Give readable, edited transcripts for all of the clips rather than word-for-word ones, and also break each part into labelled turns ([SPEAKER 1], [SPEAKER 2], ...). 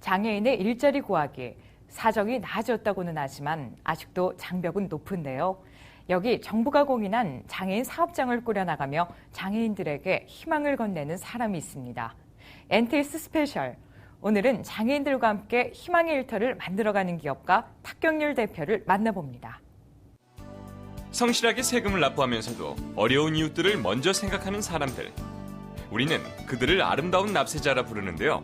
[SPEAKER 1] 장애인의 일자리 구하기, 사정이 나아졌다고는 하지만 아직도 장벽은 높은데요. 여기 정부가 공인한 장애인 사업장을 꾸려나가며 장애인들에게 희망을 건네는 사람이 있습니다. NTS 스페셜. 오늘은 장애인들과 함께 희망의 일터를 만들어가는 기업가 탁경률 대표를 만나봅니다.
[SPEAKER 2] 성실하게 세금을 납부하면서도 어려운 이웃들을 먼저 생각하는 사람들. 우리는 그들을 아름다운 납세자라 부르는데요.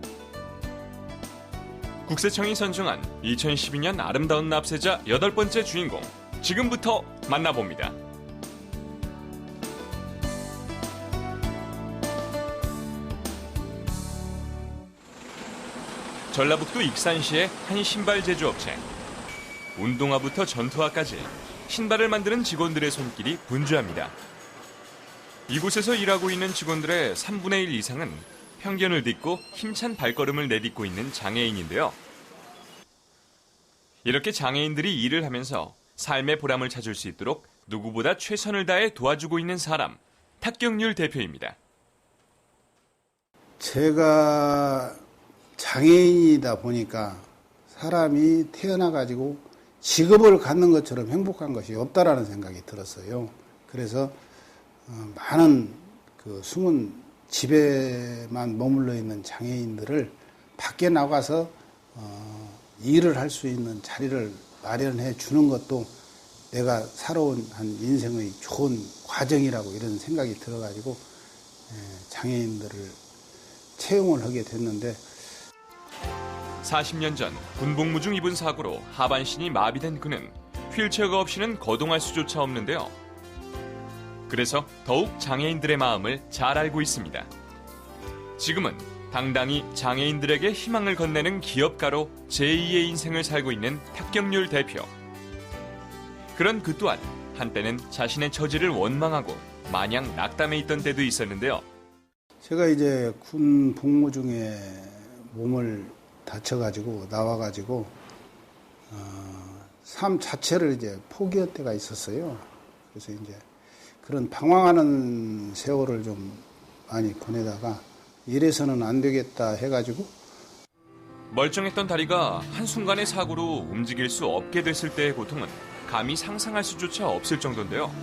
[SPEAKER 2] 국세청이 선정한 2012년 아름다운 납세자 8번째 주인공, 지금부터 만나봅니다. 전라북도 익산시의 한 신발 제조업체. 운동화부터 전투화까지 신발을 만드는 직원들의 손길이 분주합니다. 이곳에서 일하고 있는 직원들의 3분의 1 이상은 편견을 딛고 힘찬 발걸음을 내딛고 있는 장애인인데요. 이렇게 장애인들이 일을 하면서 삶의 보람을 찾을 수 있도록 누구보다 최선을 다해 도와주고 있는 사람, 탁경률 대표입니다.
[SPEAKER 3] 제가 장애인이다 보니까 사람이 태어나가지고 직업을 갖는 것처럼 행복한 것이 없다라는 생각이 들었어요. 그래서 많은 숨은 집에만 머물러 있는 장애인들을 밖에 나가서 일을 할 수 있는 자리를 마련해 주는 것도 내가 살아온 한 인생의 좋은 과정이라고 이런 생각이 들어가지고 장애인들을 채용을 하게 됐는데
[SPEAKER 2] 40년 전 군복무 중 입은 사고로 하반신이 마비된 그는 휠체어가 없이는 거동할 수조차 없는데요. 그래서 더욱 장애인들의 마음을 잘 알고 있습니다. 지금은 당당히 장애인들에게 희망을 건네는 기업가로 제2의 인생을 살고 있는 탁경률 대표. 그런 그 또한 한때는 자신의 처지를 원망하고 마냥 낙담해 있던 때도 있었는데요.
[SPEAKER 3] 제가 이제 군 복무 중에 몸을 다쳐가지고 나와가지고 삶 자체를 이제 포기할 때가 있었어요. 그래서 이제 그런 방황하는 세월을 좀 많이 보내다가 이래서는 안 되겠다 해가지고
[SPEAKER 2] 멀쩡했던 다리가 한순간의 사고로 움직일 수 없게 됐을 때의 고통은 감히 상상할 수조차 없을 정도인데요.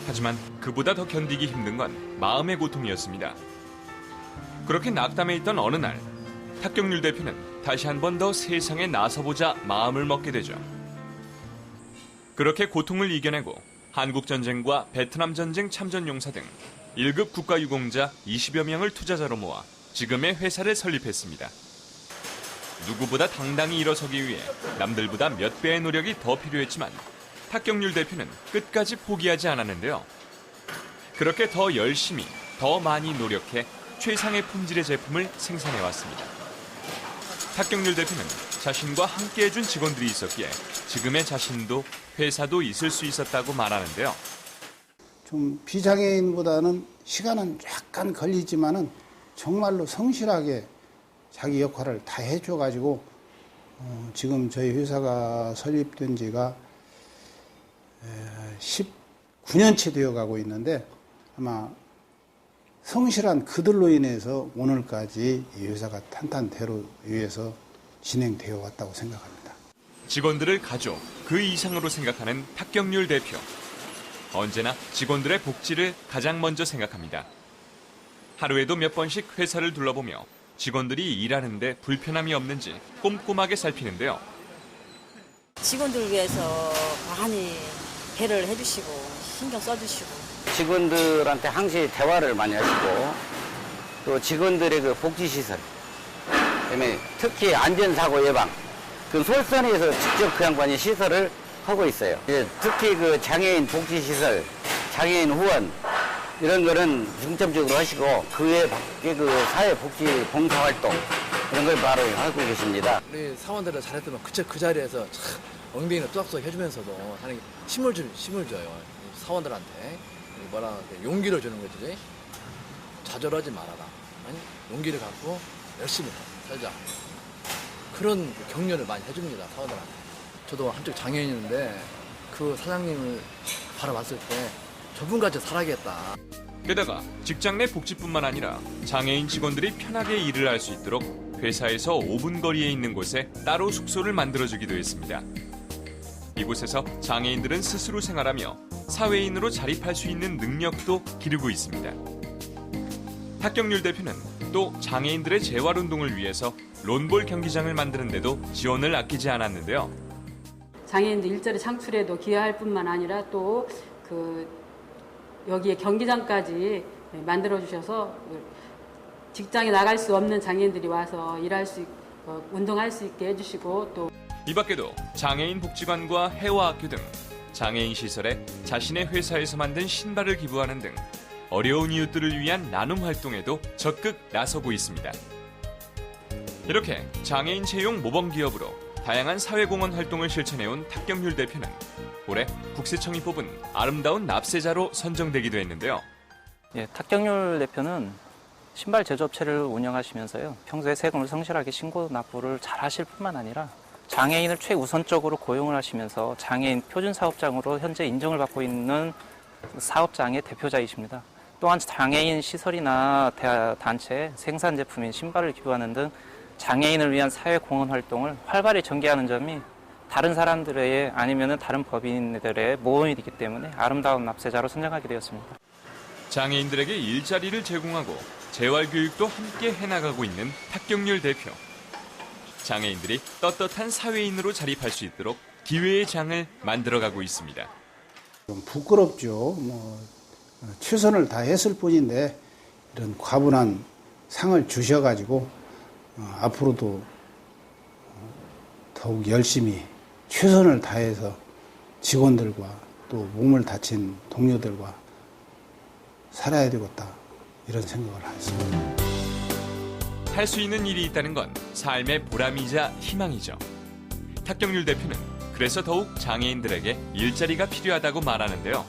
[SPEAKER 2] 하지만 그보다 더 견디기 힘든 건 마음의 고통이었습니다. 그렇게 낙담해 있던 어느 날 탁경률 대표는 다시 한 번 더 세상에 나서보자 마음을 먹게 되죠. 그렇게 고통을 이겨내고 한국전쟁과 베트남전쟁 참전용사 등 1급 국가유공자 20여 명을 투자자로 모아 지금의 회사를 설립했습니다. 누구보다 당당히 일어서기 위해 남들보다 몇 배의 노력이 더 필요했지만 탁경률 대표는 끝까지 포기하지 않았는데요. 그렇게 더 열심히, 더 많이 노력해 최상의 품질의 제품을 생산해왔습니다. 탁경률 대표는 자신과 함께해준 직원들이 있었기에 지금의 자신도 회사도 있을 수 있었다고 말하는데요.
[SPEAKER 3] 좀 비장애인보다는 시간은 약간 걸리지만은 정말로 성실하게 자기 역할을 다 해줘가지고 지금 저희 회사가 설립된 지가 19년째 되어가고 있는데 아마 성실한 그들로 인해서 오늘까지 이 회사가 탄탄대로 위해서 진행되어 왔다고 생각합니다.
[SPEAKER 2] 직원들을 가족, 그 이상으로 생각하는 탁경률 대표. 언제나 직원들의 복지를 가장 먼저 생각합니다. 하루에도 몇 번씩 회사를 둘러보며 직원들이 일하는데 불편함이 없는지 꼼꼼하게 살피는데요.
[SPEAKER 4] 직원들을 위해서 많이 배려를 해주시고 신경 써주시고
[SPEAKER 5] 직원들한테 항시 대화를 많이 하시고 또 직원들의 그 복지시설, 그다음에 특히 안전사고 예방, 그 솔선에서 직접 그 양반이 시설을 하고 있어요. 특히 그 장애인 복지시설, 장애인 후원 이런 거는 중점적으로 하시고 그 외에 밖에 그 사회복지 봉사활동 이런 걸 바로 하고 계십니다.
[SPEAKER 6] 우리 사원들을 잘했으면 그 자리에서 참 엉덩이를 뚜악뚜악 해주면서도 하는 힘을 줘요. 사원들한테 뭐라 용기를 주는 거지. 좌절하지 말아라. 아니 용기를 갖고 열심히 살자. 그런 격려를 많이 해줍니다, 사원들한테. 저도 한쪽 장애인인데 그 사장님을 바라봤을 때 저분같이 살아야겠다.
[SPEAKER 2] 게다가 직장 내 복지뿐만 아니라 장애인 직원들이 편하게 일을 할 수 있도록 회사에서 5분 거리에 있는 곳에 따로 숙소를 만들어주기도 했습니다. 이곳에서 장애인들은 스스로 생활하며 사회인으로 자립할 수 있는 능력도 기르고 있습니다. 탁경률 대표는 또 장애인들의 재활운동을 위해서 론볼 경기장을 만드는 데도 지원을 아끼지 않았는데요.
[SPEAKER 7] 장애인들 일자리 창출에도 기여할 뿐만 아니라 또 여기에 경기장까지 만들어 주셔서 직장에 나갈 수 없는 장애인들이 와서 일할 수 있고 운동할 수 있게 해주시고 또
[SPEAKER 2] 이 밖에도 장애인 복지관과 해와학교 등 장애인 시설에 자신의 회사에서 만든 신발을 기부하는 등 어려운 이웃들을 위한 나눔 활동에도 적극 나서고 있습니다. 이렇게 장애인 채용 모범 기업으로 다양한 사회공헌 활동을 실천해온 탁경률 대표는 올해 국세청이 뽑은 아름다운 납세자로 선정되기도 했는데요.
[SPEAKER 8] 예, 탁경률 대표는 신발 제조업체를 운영하시면서요. 평소에 세금을 성실하게 신고 납부를 잘 하실 뿐만 아니라 장애인을 최우선적으로 고용을 하시면서 장애인 표준사업장으로 현재 인정을 받고 있는 사업장의 대표자이십니다. 또한 장애인 시설이나 단체, 생산 제품인 신발을 기부하는 등 장애인을 위한 사회공헌 활동을 활발히 전개하는 점이 다른 사람들의 아니면 다른 법인들의 모범이기 때문에 아름다운 납세자로 선정하게 되었습니다.
[SPEAKER 2] 장애인들에게 일자리를 제공하고 재활교육도 함께 해나가고 있는 탁경률 대표. 장애인들이 떳떳한 사회인으로 자립할 수 있도록 기회의 장을 만들어가고 있습니다.
[SPEAKER 3] 좀 부끄럽죠. 최선을 다했을 뿐인데 이런 과분한 상을 주셔가지고 앞으로도 더욱 열심히 최선을 다해서 직원들과 또 몸을 다친 동료들과 살아야 되겠다 이런 생각을 했습니다.
[SPEAKER 2] 할 수 있는 일이 있다는 건 삶의 보람이자 희망이죠. 탁경률 대표는 그래서 더욱 장애인들에게 일자리가 필요하다고 말하는데요.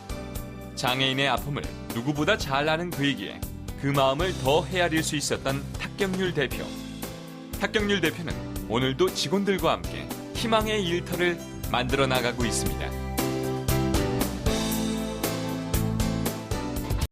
[SPEAKER 2] 장애인의 아픔을 누구보다 잘 아는 그이기에 그 마음을 더 헤아릴 수 있었던 탁경률 대표. 탁경률 대표는 오늘도 직원들과 함께 희망의 일터를 만들어 나가고 있습니다.